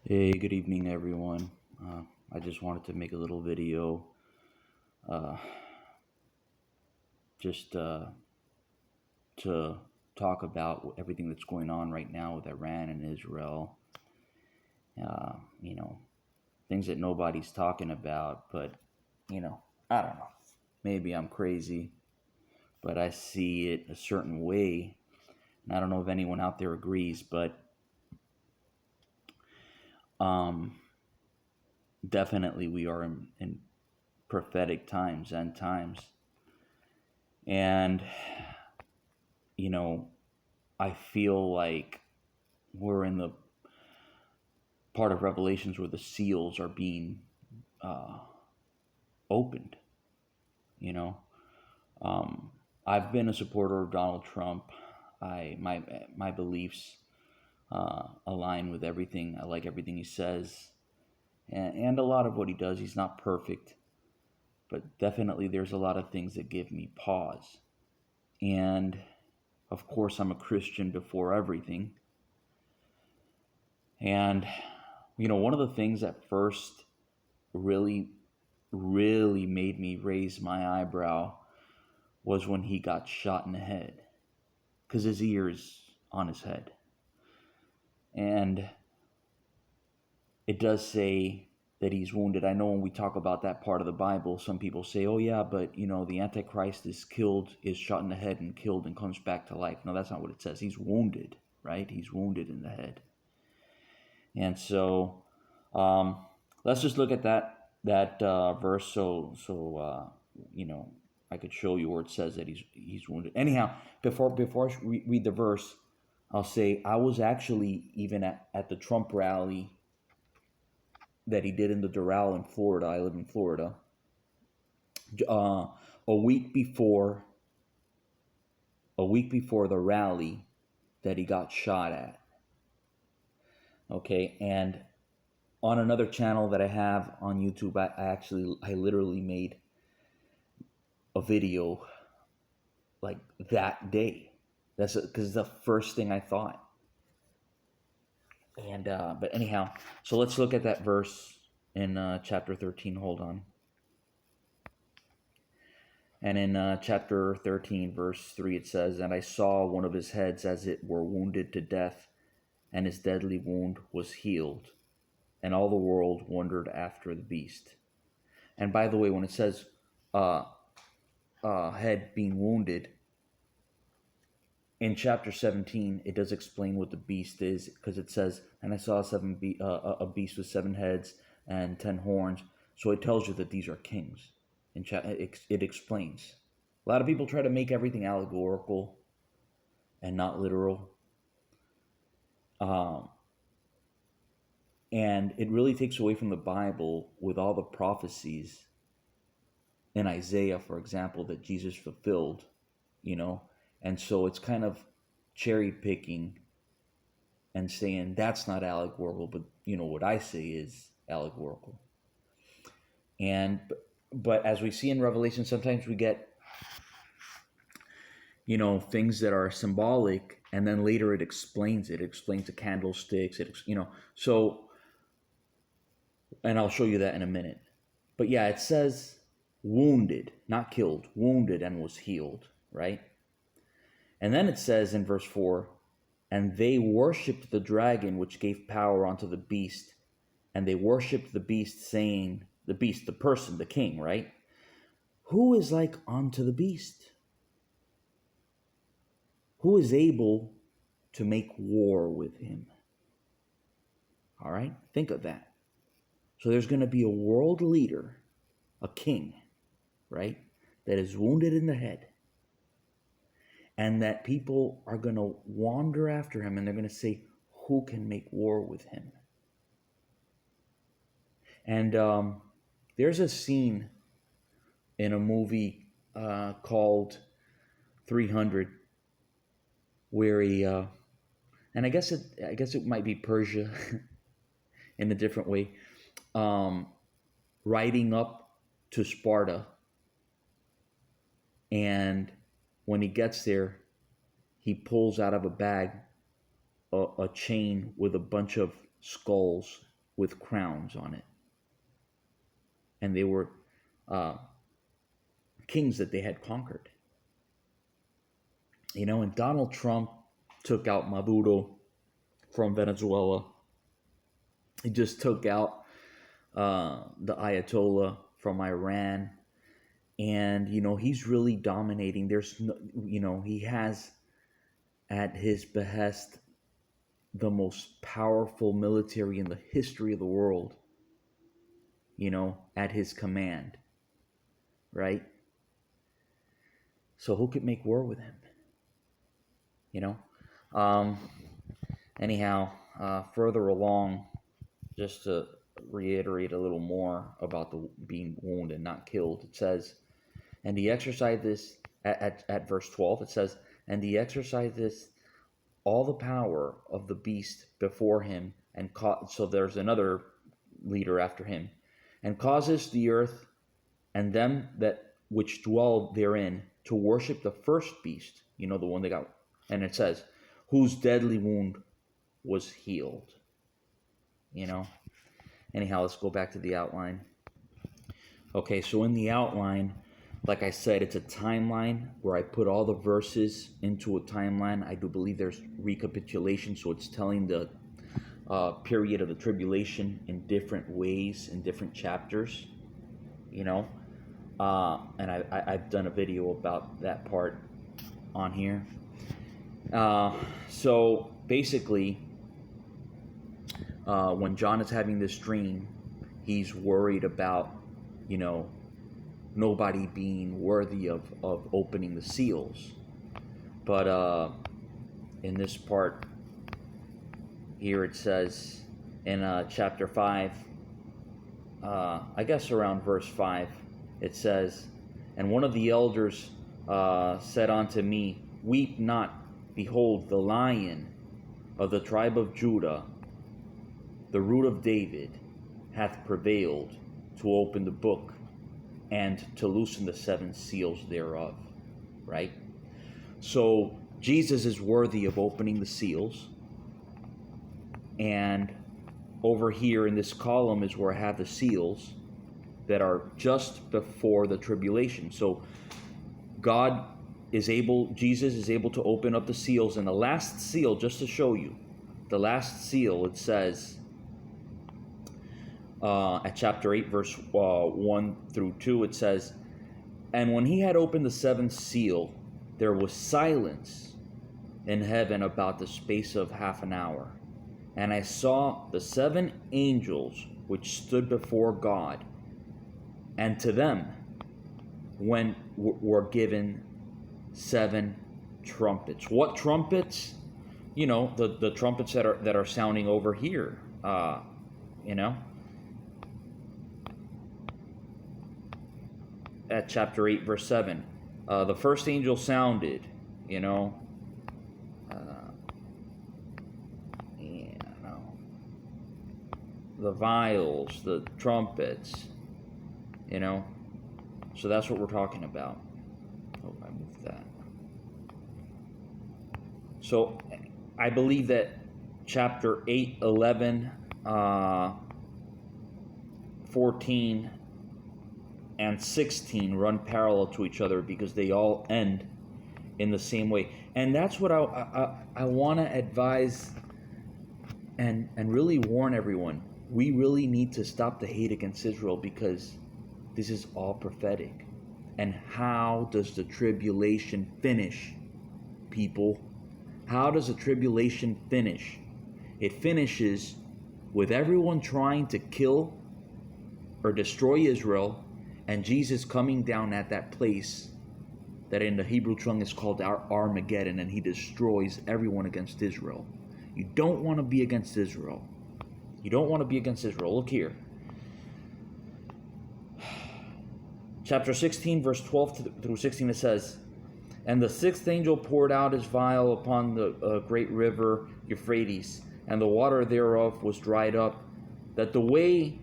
Hey, good evening, everyone. I just wanted to make a little video uh, just to talk about everything that's going on right now with Iran and Israel. Uh, you know, things that nobody's talking about, but, you know, I don't know. Maybe I'm crazy, but I see it a certain way. And I don't know if anyone out there agrees, but um, definitely we are in prophetic times and times. And, you know, I feel like we're in the part of Revelations where the seals are being uh, opened. You know, um, I've been a supporter of Donald Trump. My beliefs align with everything. I like everything he says, and a lot of what he does. He's not perfect, but definitely there's a lot of things that give me pause. And of course, I'm a Christian before everything. And one of the things that first really made me raise my eyebrow was when he got shot in the head because his ear is on his head. And it does say that he's wounded. I know when we talk about that part of the Bible, some people say, oh, yeah, but the Antichrist is shot in the head and killed and comes back to life. No, that's not what it says. He's wounded, right? He's wounded in the head. And so um, let's just look at that verse. So I could show you where it says that he's wounded. Anyhow, before I read the verse, I'll say I was actually even at the Trump rally that he did in the Doral in Florida. I live in Florida. Uh, a week before the rally that he got shot at. Okay, and on another channel that I have on YouTube, I literally made a video like that day. That's because it's the first thing I thought. And but anyhow, so let's look at that verse in chapter 13. Hold on. And in chapter 13, verse 3, it says, "And I saw one of his heads as it were wounded to death, and his deadly wound was healed. And all the world wondered after the beast." And by the way, when it says uh, head being wounded, in chapter 17, it does explain what the beast is because it says, "And I saw a beast with 7 heads and 10 horns." So it tells you that these are kings. It explains. A lot of people try to make everything allegorical and not literal. Um, and it really takes away from the Bible with all the prophecies in Isaiah, for example, that Jesus fulfilled, you know? And so it's kind of cherry picking and saying that's not allegorical, but what I say is allegorical. And but as we see in Revelation, sometimes we get things that are symbolic, and then later it explains it. It explains the candlesticks. So, and I'll show you that in a minute. But yeah, it says wounded, not killed, wounded and was healed, right? And then it says in verse 4, "And they worshipped the dragon, which gave power unto the beast, and they worshipped the beast, saying," the beast, the person, the king, right? "Who is like unto the beast? Who is able to make war with him?" All right, think of that. So there's going to be a world leader, a king, right, that is wounded in the head, and that people are going to wander after him, and they're going to say, who can make war with him? And there's a scene in a movie called 300 where he and I guess it might be Persia in a different way, um, riding up to Sparta, and when he gets there, he pulls out of a bag a chain with a bunch of skulls, with crowns on it. And they were kings that they had conquered. And Donald Trump took out Maduro from Venezuela. He just took out the Ayatollah from Iran. And, he's really dominating. He has at his behest the most powerful military in the history of the world, at his command, right? So who could make war with him? Anyhow, further along, just to reiterate a little more about the being wounded and not killed, it says, and he exercised this, at verse 12, it says, and he exercised this, all the power of the beast before him, so there's another leader after him, and causes the earth and them that which dwell therein to worship the first beast, the one they got, and it says, whose deadly wound was healed. Anyhow, let's go back to the outline. Okay, so in the outline, like I said, it's a timeline where I put all the verses into a timeline. I do believe there's recapitulation, so it's telling the period of the tribulation in different ways, in different chapters, and I've done a video about that part on here. So basically, when John is having this dream, he's worried about, nobody being worthy of opening the seals. But in this part here, it says in chapter 5, I guess around verse 5, it says, and one of the elders said unto me, weep not, behold, the Lion of the tribe of Judah, the root of David, hath prevailed to open the book and to loosen the 7 seals thereof. Right? So Jesus is worthy of opening the seals. And over here in this column is where I have the seals that are just before the tribulation. So Jesus is able to open up the seals. And the last seal, just to show you, the last seal, it says, at chapter 8, verse 1 through 2, it says, and when he had opened the 7th seal, there was silence in heaven about the space of half an hour. And I saw the 7 angels which stood before God, and to them were given 7 trumpets. What trumpets? The trumpets that are sounding over here. At chapter 8, verse 7. The first angel sounded, the vials, the trumpets, so that's what we're talking about. Oh, I moved that. So I believe that chapter 8, 11, 14, and 16 run parallel to each other because they all end in the same way. And that's what I want to advise and really warn everyone. We really need to stop the hate against Israel because this is all prophetic. And how does the tribulation finish, people? How does the tribulation finish? It finishes with everyone trying to kill or destroy Israel, and Jesus coming down at that place that in the Hebrew tongue is called Armageddon, and he destroys everyone against Israel. You don't want to be against Israel. You don't want to be against Israel. Look here. Chapter 16, verse 12 through 16, it says, and the 6th angel poured out his vial upon the great river Euphrates, and the water thereof was dried up, that the way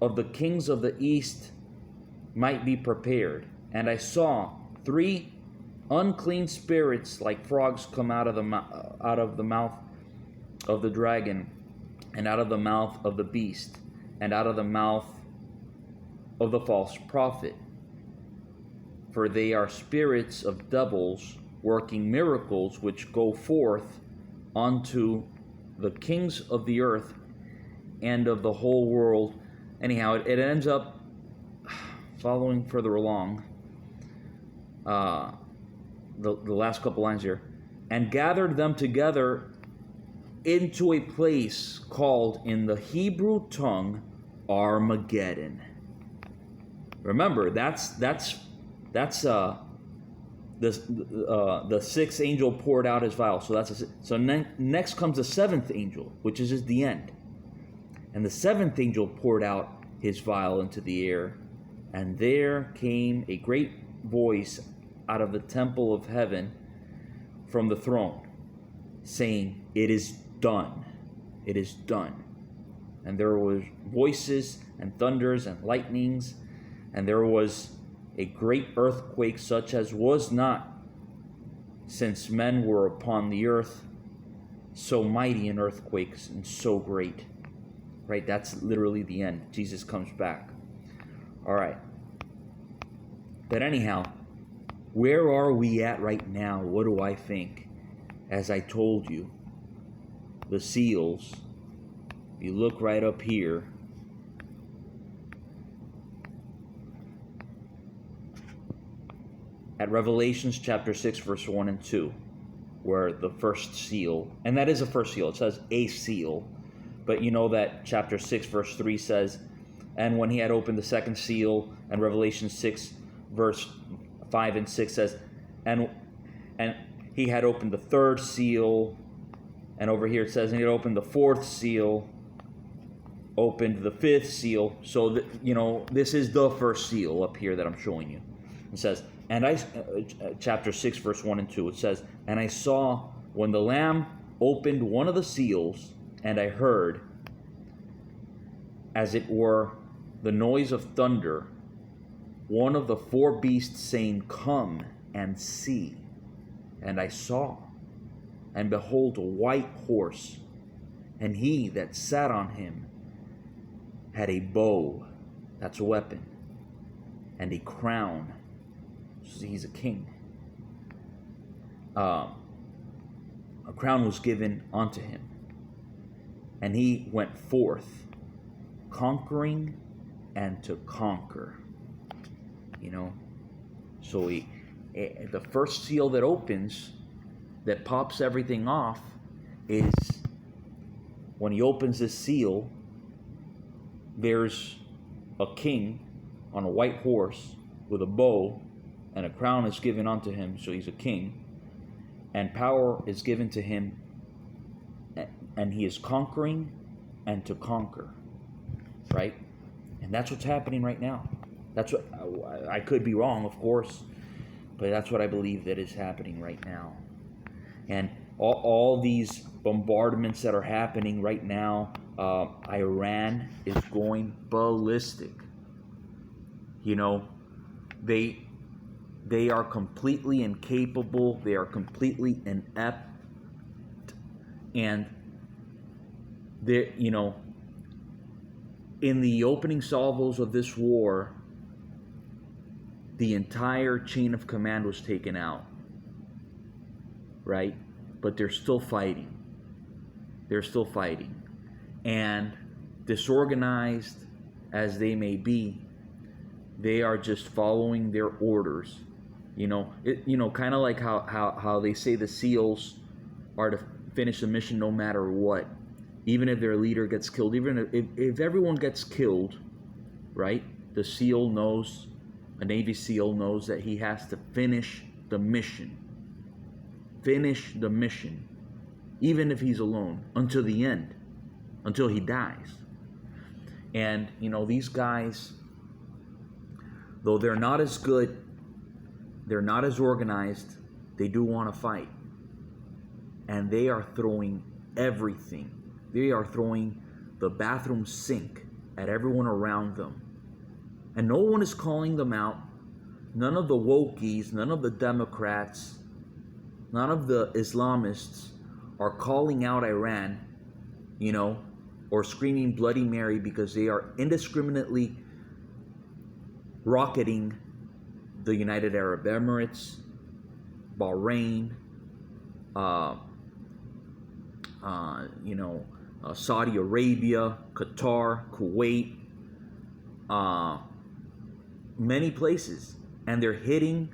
of the kings of the east might be prepared. And I saw 3 unclean spirits like frogs come out of the mouth of the dragon, and out of the mouth of the beast, and out of the mouth of the false prophet. For they are spirits of devils, working miracles, which go forth unto the kings of the earth and of the whole world. Anyhow, it ends up following further along. The last couple lines here. And gathered them together into a place called in the Hebrew tongue Armageddon. Remember, that's the sixth angel poured out his vial. So next comes the seventh angel, which is at the end. And the seventh angel poured out his vial into the air, and there came a great voice out of the temple of heaven from the throne, saying, "It is done. It is done." And there was voices and thunders and lightnings, and there was a great earthquake, such as was not since men were upon the earth, so mighty an earthquake and so great. Right? That's literally the end. Jesus comes back. All right. But anyhow, where are we at right now? What do I think? As I told you, the seals, you look right up here, at Revelations chapter 6, verse 1 and 2, where the first seal, and that is the first seal, it says a seal, but you know that chapter 6, verse 3 says, and when he had opened the second seal, and Revelation 6, verse 5 and 6 says, and he had opened the third seal, and over here it says, and he had opened the fourth seal, opened the fifth seal. So, this is the first seal up here that I'm showing you. It says, chapter 6, verse 1 and 2, it says, and I saw when the Lamb opened one of the seals, and I heard, as it were, the noise of thunder, one of the four beasts saying, "Come and see." And I saw, and behold, a white horse, and he that sat on him had a bow, that's a weapon, and a crown. So he's a king. A crown was given unto him, and he went forth, conquering and to conquer. So the first seal that opens, that pops everything off, is when he opens this seal, there's a king on a white horse with a bow, and a crown is given unto him, so he's a king, and power is given to him, and he is conquering and to conquer, right? And that's what's happening right now. That's what, I could be wrong, of course, but that's what I believe that is happening right now. And all these bombardments that are happening right now, Iran is going ballistic. They are completely incapable. They are completely inept. And they, in the opening salvos of this war, the entire chain of command was taken out, right? But they're still fighting. And disorganized as they may be, they are just following their orders. Kind of like how they say the SEALs are to finish the mission no matter what. Even if their leader gets killed, even if everyone gets killed, right? The SEAL knows, a Navy SEAL knows that he has to finish the mission. Finish the mission, even if he's alone, until the end, until he dies. And, these guys, though they're not as good, they're not as organized, they do want to fight. And they are throwing everything. They are throwing the bathroom sink at everyone around them. And no one is calling them out. None of the wokies, none of the Democrats, none of the Islamists are calling out Iran, or or screaming Bloody Mary because they are indiscriminately rocketing the United Arab Emirates, Bahrain, Saudi Arabia, Qatar, Kuwait, many places, and they're hitting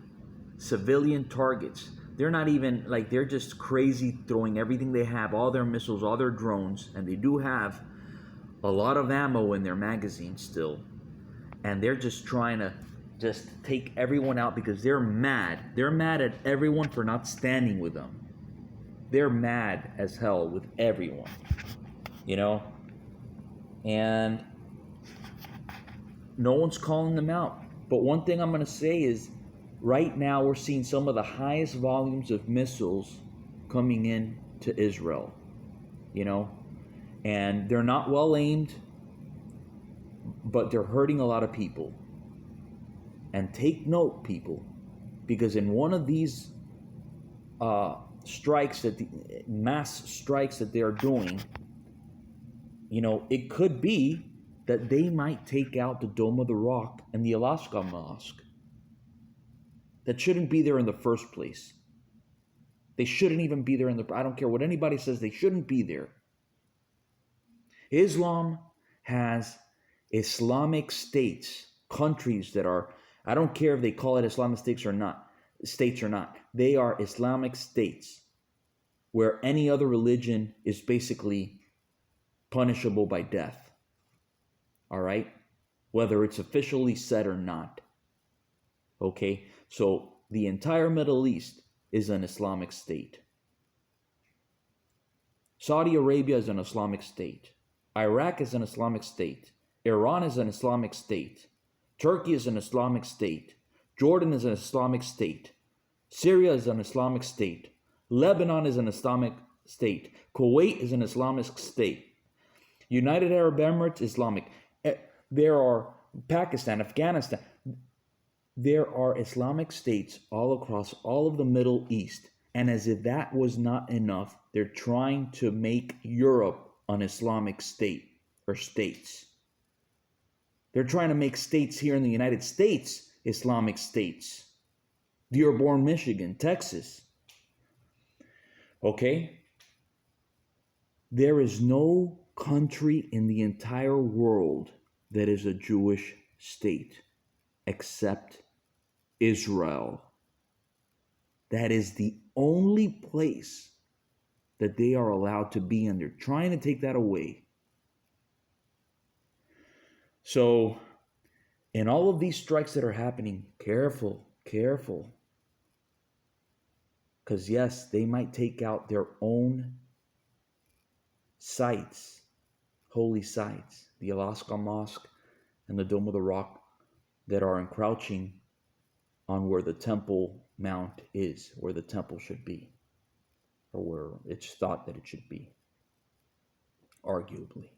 civilian targets. They're not even like, they're just crazy throwing everything they have, all their missiles, all their drones, and they do have a lot of ammo in their magazines still, and they're just trying to just take everyone out because they're mad. They're mad at everyone for not standing with them. They're mad as hell with everyone, and no one's calling them out. But one thing I'm going to say is, right now we're seeing some of the highest volumes of missiles coming in to Israel, and they're not well aimed, but they're hurting a lot of people. And take note, people, because in one of these strikes, mass strikes that they are doing, it could be that they might take out the Dome of the Rock and the Al-Aqsa Mosque. That shouldn't be there in the first place. They shouldn't even be there I don't care what anybody says, they shouldn't be there. Islam has Islamic states, countries that are, I don't care if they call it Islamic states or not, they are Islamic states where any other religion is basically punishable by death. All right? Whether it's officially said or not. Okay? So the entire Middle East is an Islamic state. Saudi Arabia is an Islamic state. Iraq is an Islamic state. Iran is an Islamic state. Turkey is an Islamic state. Jordan is an Islamic state. Syria is an Islamic state. Lebanon is an Islamic state. Kuwait is an Islamic state. United Arab Emirates, Islamic. There are Pakistan, Afghanistan. There are Islamic states all across all of the Middle East. And as if that was not enough, they're trying to make Europe an Islamic state or states. They're trying to make states here in the United States Islamic states. Dearborn, Michigan, Texas. Okay? There is no country in the entire world that is a Jewish state except Israel. That is the only place that they are allowed to be, and they're trying to take that away. So, in all of these strikes that are happening, careful. Because yes, they might take out their own sites, holy sites, the Al-Aqsa Mosque and the Dome of the Rock, that are encroaching on where the Temple Mount is, where the temple should be, or where it's thought that it should be, arguably.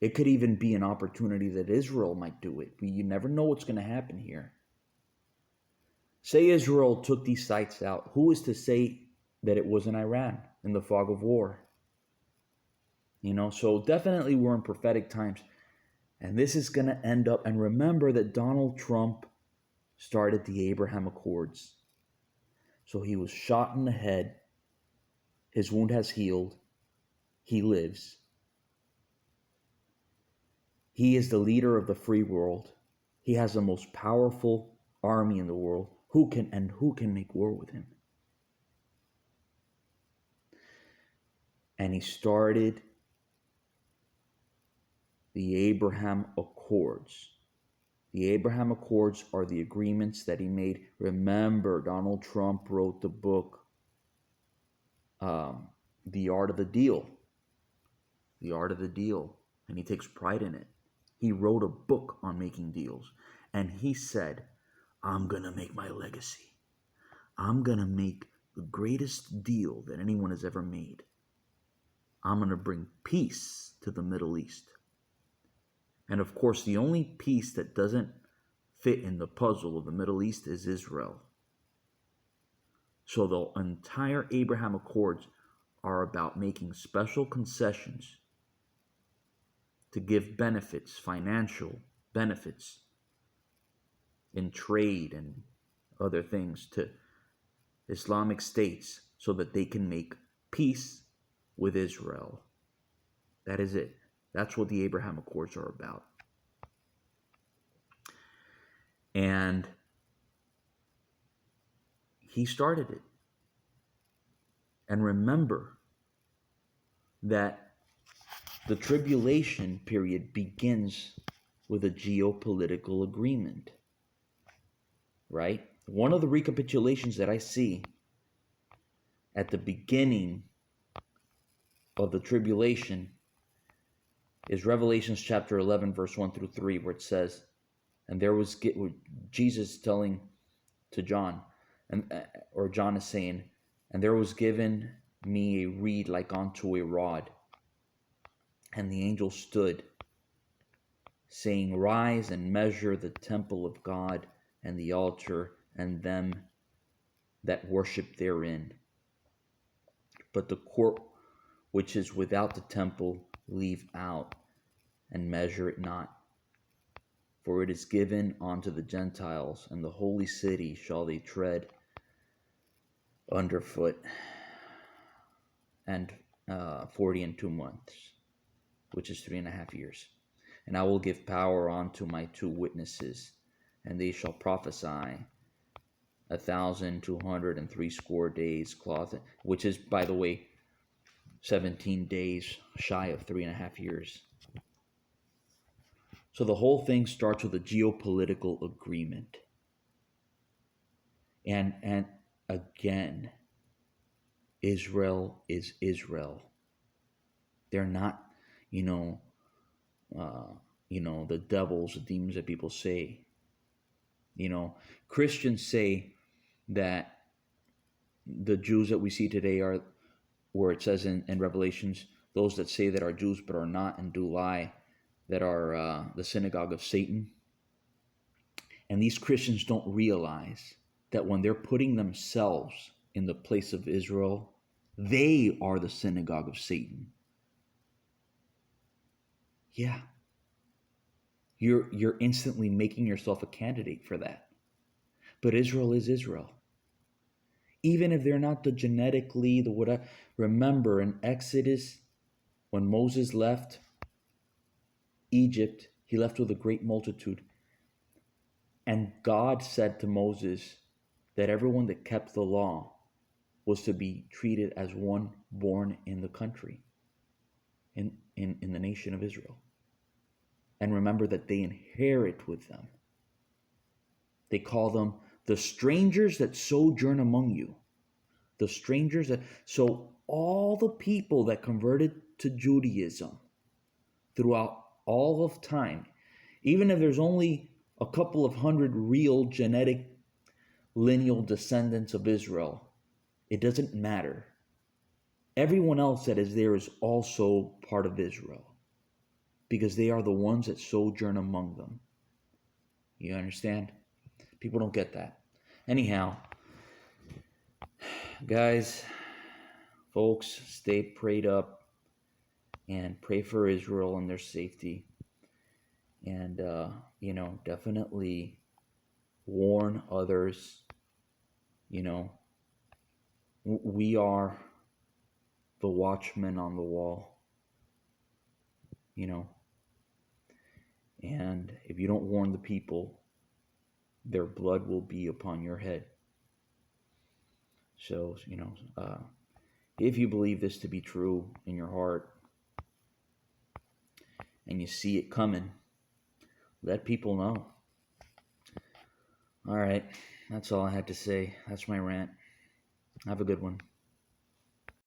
It could even be an opportunity that Israel might do it. You never know what's going to happen here. Say Israel took these sites out. Who is to say that it wasn't Iran in the fog of war? So definitely we're in prophetic times. And this is going to end up, and remember that Donald Trump started the Abraham Accords. So he was shot in the head. His wound has healed. He lives. He is the leader of the free world. He has the most powerful army in the world. Who can make war with him? And he started the Abraham Accords. The Abraham Accords are the agreements that he made. Remember, Donald Trump wrote the book, The Art of the Deal. The Art of the Deal. And he takes pride in it. He wrote a book on making deals. And he said, I'm going to make my legacy. I'm going to make the greatest deal that anyone has ever made. I'm going to bring peace to the Middle East. And of course, the only piece that doesn't fit in the puzzle of the Middle East is Israel. So the entire Abraham Accords are about making special concessions to give benefits, financial benefits in trade and other things to Islamic states so that they can make peace with Israel. That is it. That's what the Abraham Accords are about. And he started it. And remember that the tribulation period begins with a geopolitical agreement, right? One of the recapitulations that I see at the beginning of the tribulation is Revelations chapter 11, verse 1 through 3, where it says, and there was Jesus telling to John, or John is saying, and there was given me a reed like unto a rod, and the angel stood, saying, rise and measure the temple of God and the altar and them that worship therein. But the court which is without the temple leave out, and measure it not. For it is given unto the Gentiles, and the holy city shall they tread underfoot, and 40 and 2 months, which is 3.5 years. And I will give power unto my 2 witnesses, and they shall prophesy 1,260 days cloth, which is, by the way, 17 days shy of 3.5 years. So the whole thing starts with a geopolitical agreement. And again, Israel is Israel. They're not, the devils, the demons that people say. Christians say that the Jews that we see today are, where it says in Revelations, those that say that are Jews but are not and do lie, that are the synagogue of Satan. And these Christians don't realize that when they're putting themselves in the place of Israel, they are the synagogue of Satan. Yeah. You're instantly making yourself a candidate for that. But Israel is Israel. Even if they're not the genetically, the whatever. Remember in Exodus, when Moses left Egypt, he left with a great multitude. And God said to Moses that everyone that kept the law was to be treated as one born in the country, in the nation of Israel. And remember that they inherit with them. They call them the strangers that sojourn among you. The strangers that... So all the people that converted to Judaism throughout all of time, even if there's only a couple of hundred real genetic lineal descendants of Israel, it doesn't matter. Everyone else that is there is also part of Israel, because they are the ones that sojourn among them. You understand? People don't get that. Anyhow, guys, folks, stay prayed up and pray for Israel and their safety. And, definitely warn others. We are the watchmen on the wall, and if you don't warn the people, their blood will be upon your head. So, if you believe this to be true in your heart and you see it coming, let people know. All right, that's all I had to say. That's my rant. Have a good one.